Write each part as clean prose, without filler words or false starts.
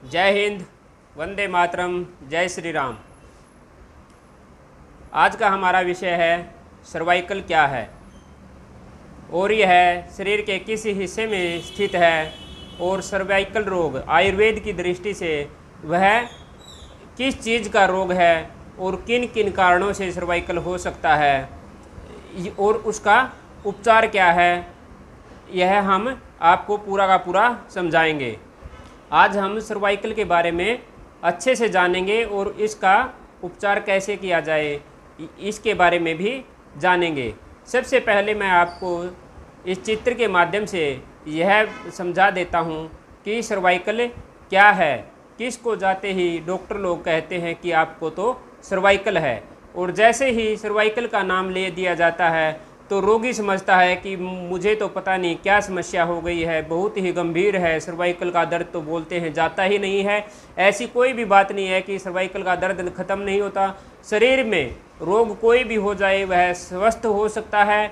जय हिंद, वंदे मातरम, जय श्री राम। आज का हमारा विषय है सर्वाइकल क्या है और यह शरीर के किस हिस्से में स्थित है और सर्वाइकल रोग आयुर्वेद की दृष्टि से वह किस चीज़ का रोग है और किन किन कारणों से सर्वाइकल हो सकता है और उसका उपचार क्या है, यह हम आपको पूरा का पूरा समझाएंगे। आज हम सर्वाइकल के बारे में अच्छे से जानेंगे और इसका उपचार कैसे किया जाए इसके बारे में भी जानेंगे। सबसे पहले मैं आपको इस चित्र के माध्यम से यह समझा देता हूँ कि सर्वाइकल क्या है। किसको जाते ही डॉक्टर लोग कहते हैं कि आपको तो सर्वाइकल है, और जैसे ही सर्वाइकल का नाम ले दिया जाता है तो रोगी समझता है कि मुझे तो पता नहीं क्या समस्या हो गई है, बहुत ही गंभीर है, सर्वाइकल का दर्द तो बोलते हैं जाता ही नहीं है। ऐसी कोई भी बात नहीं है कि सर्वाइकल का दर्द ख़त्म नहीं होता। शरीर में रोग कोई भी हो जाए वह स्वस्थ हो सकता है,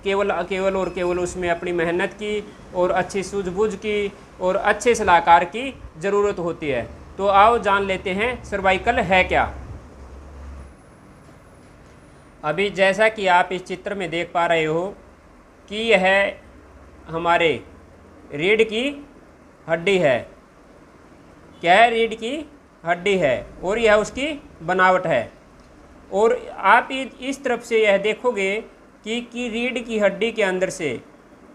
केवल उसमें अपनी मेहनत की और अच्छी सूझबूझ की और अच्छे सलाहकार की ज़रूरत होती है। तो आओ जान लेते हैं सर्वाइकल है क्या। अभी जैसा कि आप इस चित्र में देख पा रहे हो कि यह हमारे रीढ़ की हड्डी है। क्या है? रीढ़ की हड्डी है और यह उसकी बनावट है। और आप इस तरफ से यह देखोगे कि रीढ़ की हड्डी के अंदर से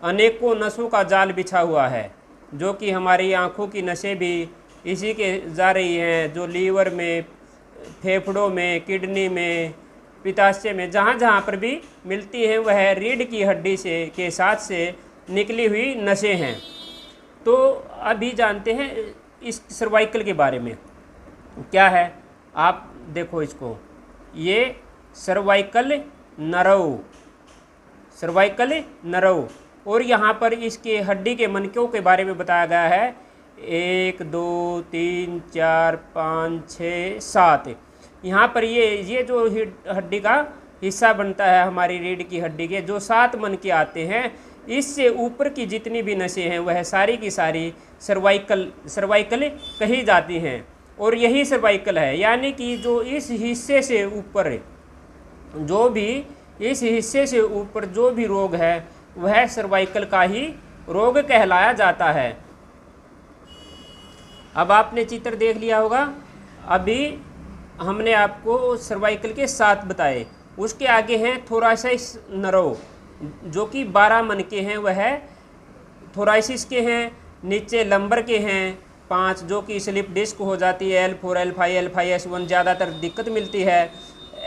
अनेकों नसों का जाल बिछा हुआ है, जो कि हमारी आँखों की नसें भी इसी के जा रही हैं, जो लीवर में, फेफड़ों में, किडनी में, पित्ताशय में, जहाँ जहाँ पर भी मिलती हैं वह रीढ़ की हड्डी के साथ से निकली हुई नसें हैं। तो अभी जानते हैं इस सर्वाइकल के बारे में क्या है। आप देखो इसको, ये सर्वाइकल नरव, और यहाँ पर इसके हड्डी के मनकों के बारे में बताया गया है 1 2 3 4 5 6 7। यहाँ पर ये जो हड्डी का हिस्सा बनता है हमारी रीढ़ की हड्डी के, जो 7 मनके आते हैं, इससे ऊपर की जितनी भी नसें हैं वह सारी की सारी सर्वाइकल कही जाती हैं। और यही सर्वाइकल है, यानी कि जो इस हिस्से से ऊपर जो भी रोग है वह सर्वाइकल का ही रोग कहलाया जाता है। अब आपने चित्र देख लिया होगा। अभी हमने आपको सर्वाइकल के 7 बताए, उसके आगे हैं थोरासिस नर्व, जो कि 12 मनके हैं, वह थोरासिस के हैं। नीचे लंबर के हैं 5, जो कि स्लिप डिस्क हो जाती है, L4 L5 L5 S1 ज़्यादातर दिक्कत मिलती है।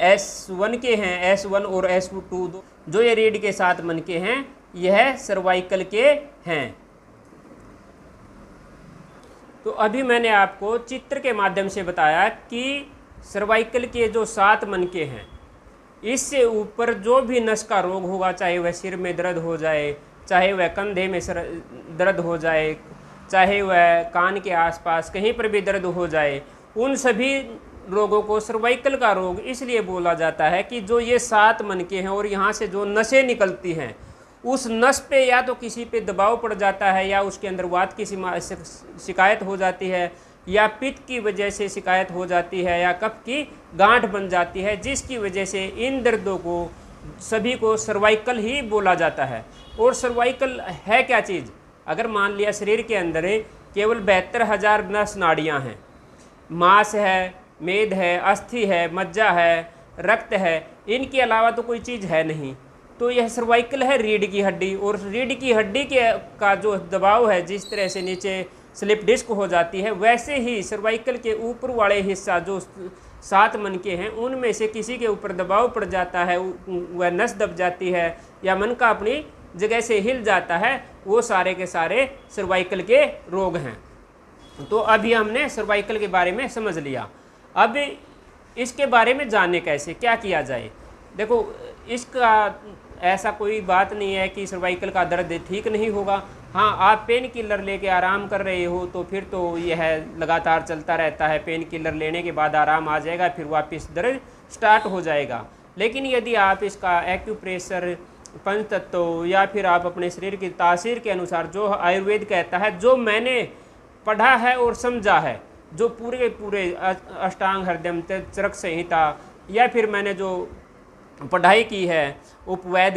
S1 के हैं, S1 और S2, जो ये रीढ़ के 7 मनके हैं, यह सर्वाइकल के हैं। तो अभी मैंने आपको चित्र के माध्यम से बताया कि सर्वाइकल के जो 7 मनके हैं, इससे ऊपर जो भी नस का रोग होगा, चाहे वह सिर में दर्द हो जाए, चाहे वह कंधे में दर्द हो जाए, चाहे वह कान के आसपास कहीं पर भी दर्द हो जाए, उन सभी रोगों को सर्वाइकल का रोग इसलिए बोला जाता है कि जो ये 7 मनके हैं और यहाँ से जो नसें निकलती हैं, उस नस पे या तो किसी पे दबाव पड़ जाता है, या उसके अंदर वात की शिकायत हो जाती है, या पित्त की वजह से शिकायत हो जाती है, या कफ की गांठ बन जाती है, जिसकी वजह से इन दर्दों को सभी को सर्वाइकल ही बोला जाता है। और सर्वाइकल है क्या चीज़? अगर मान लिया शरीर के अंदर केवल 72,000 नस नाड़ियाँ हैं, मांस है, मेद है, अस्थि है, मज्जा है, रक्त है, इनके अलावा तो कोई चीज़ है नहीं। तो यह सर्वाइकल है रीढ़ की हड्डी। और रीढ़ की हड्डी का जो दबाव है, जिस तरह से नीचे स्लिप डिस्क हो जाती है, वैसे ही सर्वाइकल के ऊपर वाले हिस्सा जो 7 मनके हैं, उनमें से किसी के ऊपर दबाव पड़ जाता है, वह नस दब जाती है, या मनका अपनी जगह से हिल जाता है, वो सारे के सारे सर्वाइकल के रोग हैं। तो अभी हमने सर्वाइकल के बारे में समझ लिया। अब इसके बारे में जाने कैसे, क्या किया जाए। देखो, इसका ऐसा कोई बात नहीं है कि सर्वाइकल का दर्द ठीक नहीं होगा। हाँ, आप पेन किलर लेके आराम कर रहे हो तो फिर तो यह लगातार चलता रहता है, पेन किलर लेने के बाद आराम आ जाएगा, फिर वापस दर्द स्टार्ट हो जाएगा। लेकिन यदि आप इसका एक्यूप्रेशर, पंचतत्व, या फिर आप अपने शरीर की तासीर के अनुसार, जो आयुर्वेद कहता है, जो मैंने पढ़ा है और समझा है, जो पूरे अष्टांग हृदयम चरक संहिता, या फिर मैंने जो पढ़ाई की है उपवैद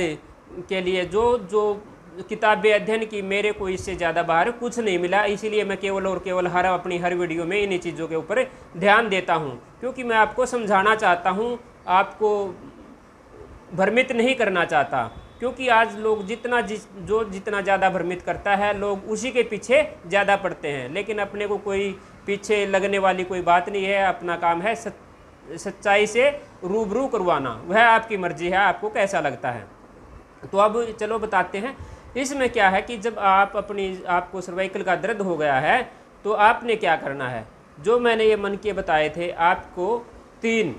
के लिए जो जो किताबें अध्ययन की, मेरे को इससे ज़्यादा बाहर कुछ नहीं मिला। इसीलिए मैं केवल और केवल अपनी हर वीडियो में इन्हीं चीज़ों के ऊपर ध्यान देता हूँ, क्योंकि मैं आपको समझाना चाहता हूँ, आपको भ्रमित नहीं करना चाहता। क्योंकि आज लोग जितना ज़्यादा भ्रमित करता है, लोग उसी के पीछे ज़्यादा पड़ते हैं, लेकिन अपने को कोई पीछे लगने वाली कोई बात नहीं है। अपना काम है सच्चाई से रूबरू करवाना, वह आपकी मर्जी है, आपको कैसा लगता है। तो अब चलो बताते हैं इसमें क्या है कि जब आपको सर्वाइकल का दर्द हो गया है तो आपने क्या करना है। जो मैंने ये मन के बताए थे आपको, 3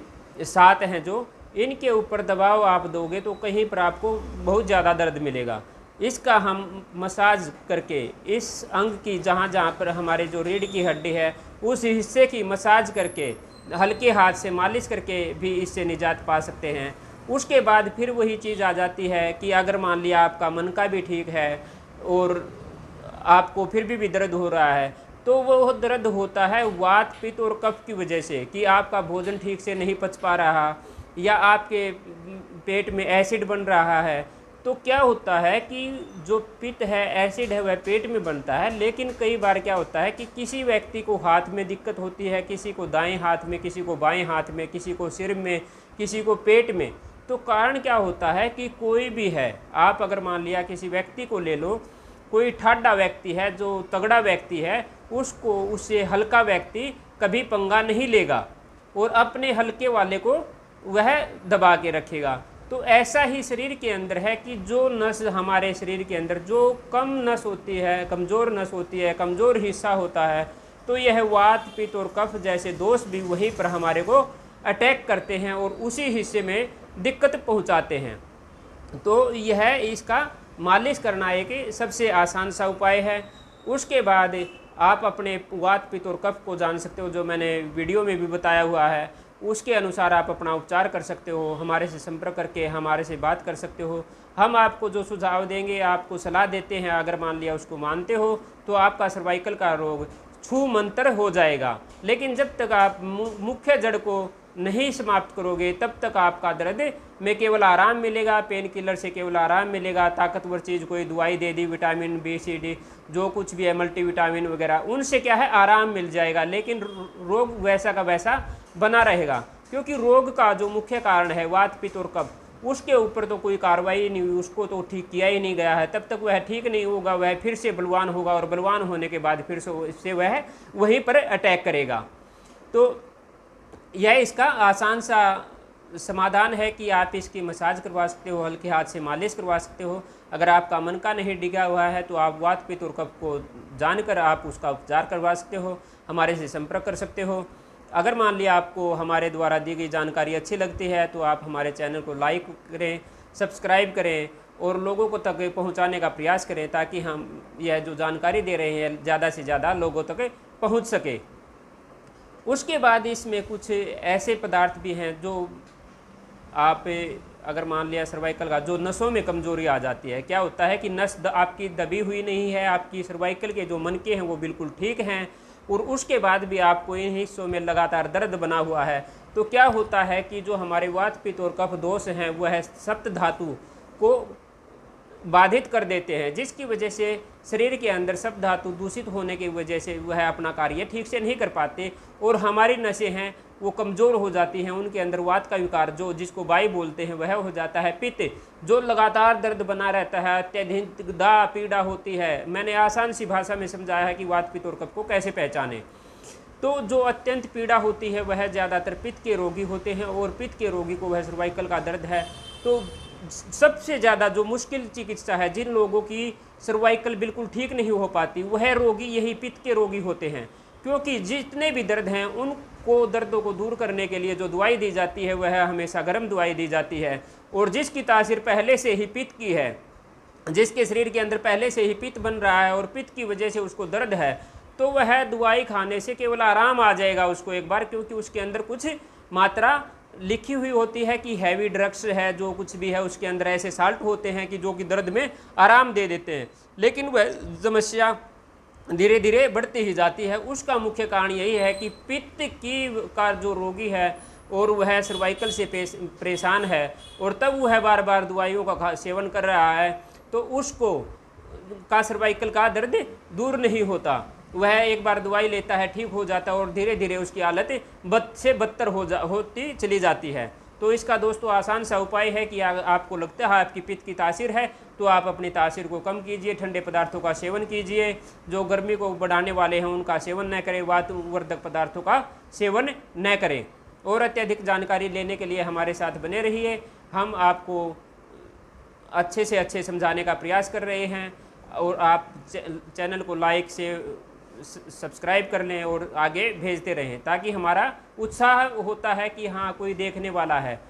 7 हैं जो, इनके ऊपर दबाव आप दोगे तो कहीं पर आपको बहुत ज़्यादा दर्द मिलेगा। इसका हम मसाज करके इस अंग की जहाँ पर हमारे जो रीढ़ की हड्डी है उस हिस्से की मसाज करके हल्के हाथ से मालिश करके भी इससे निजात पा सकते हैं। उसके बाद फिर वही चीज़ आ जाती है कि अगर मान लिया आपका मन का भी ठीक है और आपको फिर भी दर्द हो रहा है, तो वो दर्द होता है वात पित्त और कफ की वजह से, कि आपका भोजन ठीक से नहीं पच पा रहा या आपके पेट में एसिड बन रहा है। तो क्या होता है कि जो पित्त है, एसिड है, वह पेट में बनता है, लेकिन कई बार क्या होता है कि किसी व्यक्ति को हाथ में दिक्कत होती है, किसी को दाएं हाथ में, किसी को बाएं हाथ में, किसी को सिर में, किसी को पेट में। तो कारण क्या होता है कि कोई भी है, आप अगर मान लिया किसी व्यक्ति को ले लो, कोई ठाडा व्यक्ति है, जो तगड़ा व्यक्ति है, उससे हल्का व्यक्ति कभी पंगा नहीं लेगा और अपने हल्के वाले को वह दबा के रखेगा। तो ऐसा ही शरीर के अंदर है कि जो नस हमारे शरीर के अंदर जो कम नस होती है, कमज़ोर नस होती है, कमज़ोर हिस्सा होता है, तो यह वात पित्त और कफ जैसे दोष भी वहीं पर हमारे को अटैक करते हैं और उसी हिस्से में दिक्कत पहुंचाते हैं। तो यह इसका मालिश करना एक सबसे आसान सा उपाय है। उसके बाद आप अपने वात पित्त और कफ को जान सकते हो, जो मैंने वीडियो में भी बताया हुआ है, उसके अनुसार आप अपना उपचार कर सकते हो। हमारे से संपर्क करके हमारे से बात कर सकते हो। हम आपको जो सुझाव देंगे, आपको सलाह देते हैं, अगर मान लिया उसको मानते हो तो आपका सर्वाइकल का रोग छू मंतर हो जाएगा। लेकिन जब तक आप मुख्य जड़ को नहीं समाप्त करोगे तब तक आपका दर्द में केवल आराम मिलेगा, पेन किलर से केवल आराम मिलेगा। ताकतवर चीज़ कोई दवाई दे दी, विटामिन बी सी डी जो कुछ भी है, मल्टीविटामिन वगैरह, उनसे क्या है आराम मिल जाएगा, लेकिन रोग वैसा का वैसा बना रहेगा। क्योंकि रोग का जो मुख्य कारण है वात पित्त और कफ, उसके ऊपर तो कोई कार्रवाई नहीं हुई, उसको तो ठीक किया ही नहीं गया है। तब तक वह ठीक नहीं होगा, वह फिर से बलवान होगा और बलवान होने के बाद फिर से वह वहीं पर अटैक करेगा। तो यह इसका आसान सा समाधान है कि आप इसकी मसाज करवा सकते हो, हल्के हाथ से मालिश करवा सकते हो। अगर आपका मन का नहीं डिगा हुआ है तो आप वात पित्त और कफ को जानकर आप उसका उपचार करवा सकते हो, हमारे से संपर्क कर सकते हो। अगर मान लिया आपको हमारे द्वारा दी गई जानकारी अच्छी लगती है तो आप हमारे चैनल को लाइक करें, सब्सक्राइब करें और लोगों को तक पहुंचाने का प्रयास करें, ताकि हम यह जो जानकारी दे रहे हैं ज़्यादा से ज़्यादा लोगों तक पहुंच सके। उसके बाद इसमें कुछ ऐसे पदार्थ भी हैं जो आप अगर मान लिया सर्वाइकल का जो नसों में कमजोरी आ जाती है, क्या होता है कि नस आपकी दबी हुई नहीं है, आपकी सर्वाइकल के जो मनके हैं वो बिल्कुल ठीक हैं, और उसके बाद भी आपको इन हिस्सों में लगातार दर्द बना हुआ है। तो क्या होता है कि जो हमारे वात पित्त और कफ दोष हैं वह सप्त धातु को बाधित कर देते हैं, जिसकी वजह से शरीर के अंदर सब धातु दूषित होने की वजह से वह अपना कार्य ठीक से नहीं कर पाते और हमारी नसें हैं वो कमज़ोर हो जाती हैं। उनके अंदर वात का विकार जो जिसको वायु बोलते हैं वह हो जाता है। पित्त जो लगातार दर्द बना रहता है, अत्यधिक पीड़ा होती है। मैंने आसान सी भाषा में समझाया है कि वात पित्त और कफ को कैसे पहचाने। तो जो अत्यंत पीड़ा होती है वह ज़्यादातर पित्त के रोगी होते हैं और पित्त के रोगी को वह सर्वाइकल का दर्द है। तो सबसे ज़्यादा जो मुश्किल चिकित्सा है, जिन लोगों की सर्वाइकल बिल्कुल ठीक नहीं हो पाती, वह रोगी यही पित्त के रोगी होते हैं। क्योंकि जितने भी दर्द हैं उनको दर्दों को दूर करने के लिए जो दवाई दी जाती है वह हमेशा गर्म दवाई दी जाती है, और जिसकी तासीर पहले से ही पित्त की है, जिसके शरीर के अंदर पहले से ही पित्त बन रहा है और पित्त की वजह से उसको दर्द है, तो वह दवाई खाने से केवल आराम आ जाएगा उसको एक बार, क्योंकि उसके अंदर कुछ मात्रा लिखी हुई होती है कि हैवी ड्रग्स है, जो कुछ भी है उसके अंदर ऐसे साल्ट होते हैं कि जो कि दर्द में आराम दे देते हैं। लेकिन वह समस्या धीरे धीरे बढ़ती ही जाती है। उसका मुख्य कारण यही है कि पित्त की का जो रोगी है और वह सर्वाइकल से परेशान है और तब वह बार बार दवाइयों का सेवन कर रहा है, तो उसको का सर्वाइकल का दर्द दूर नहीं होता। वह एक बार दवाई लेता है, ठीक हो जाता है और धीरे धीरे उसकी हालत बद से बदतर होती चली जाती है। तो इसका दोस्तों आसान सा उपाय है कि आपको लगता है आपकी पित्त की तासीर है, तो आप अपनी तासीर को कम कीजिए, ठंडे पदार्थों का सेवन कीजिए, जो गर्मी को बढ़ाने वाले हैं उनका सेवन न करें, वातवर्धक पदार्थों का सेवन न करें। और अत्यधिक जानकारी लेने के लिए हमारे साथ बने रहिए। हम आपको अच्छे से अच्छे समझाने का प्रयास कर रहे हैं और आप चैनल को लाइक से सब्सक्राइब कर लें और आगे भेजते रहें, ताकि हमारा उत्साह होता है कि हाँ कोई देखने वाला है।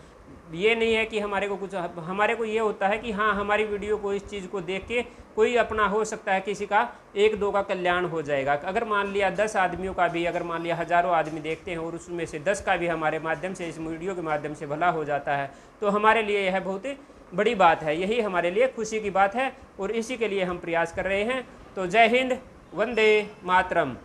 ये नहीं है कि हमारे को ये होता है कि हाँ हमारी वीडियो को, इस चीज़ को देख के कोई अपना हो सकता है किसी का 1-2 का कल्याण हो जाएगा। अगर मान लिया 10 आदमियों का भी, अगर मान लिया हज़ारों आदमी देखते हैं और उसमें से 10 का भी हमारे माध्यम से, इस वीडियो के माध्यम से भला हो जाता है, तो हमारे लिए यह बहुत बड़ी बात है। यही हमारे लिए खुशी की बात है और इसी के लिए हम प्रयास कर रहे हैं। तो जय हिंद, वंदे मातरम।